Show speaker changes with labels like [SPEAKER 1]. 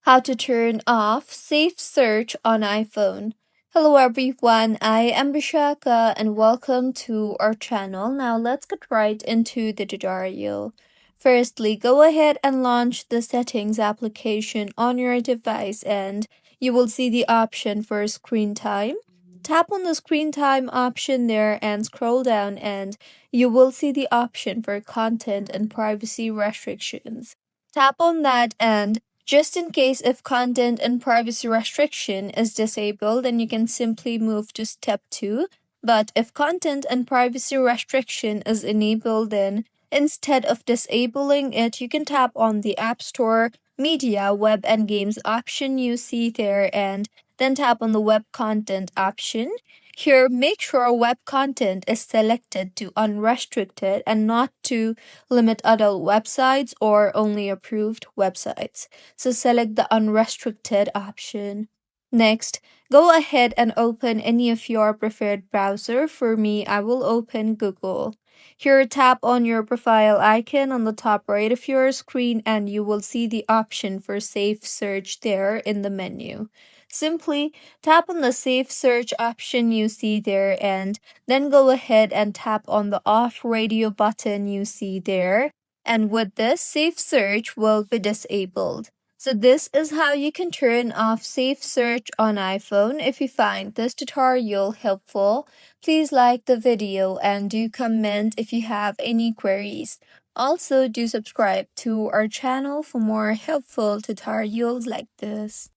[SPEAKER 1] How to turn off Safe Search on iPhone. Hello everyone, I am Bishaka and welcome to our channel. Now let's get right into the tutorial. Firstly, go ahead and launch the settings application on your device and you will see the option for screen time. Tap on the screen time option there and scroll down and you will see the option for content and privacy restrictions. Tap on that and just in case if content and privacy restriction is disabled, then you can simply move to step 2. But if content and privacy restriction is enabled, then instead of disabling it, you can tap on the App Store, Media, Web, and Games option you see there and then tap on the Web Content option. Here, make sure web content is selected to unrestricted and not to limit adult websites or only approved websites. So select the unrestricted option. Next, go ahead and open any of your preferred browser. For me, I will open Google. Here, tap on your profile icon on the top right of your screen and you will see the option for Safe Search there in the menu. Simply tap on the Safe Search option you see there and then go ahead and tap on the Off Radio button you see there. And with this, Safe Search will be disabled. So this is how you can turn off Safe Search on iPhone. If you find this tutorial helpful, please like the video and do comment if you have any queries. Also, do subscribe to our channel for more helpful tutorials like this.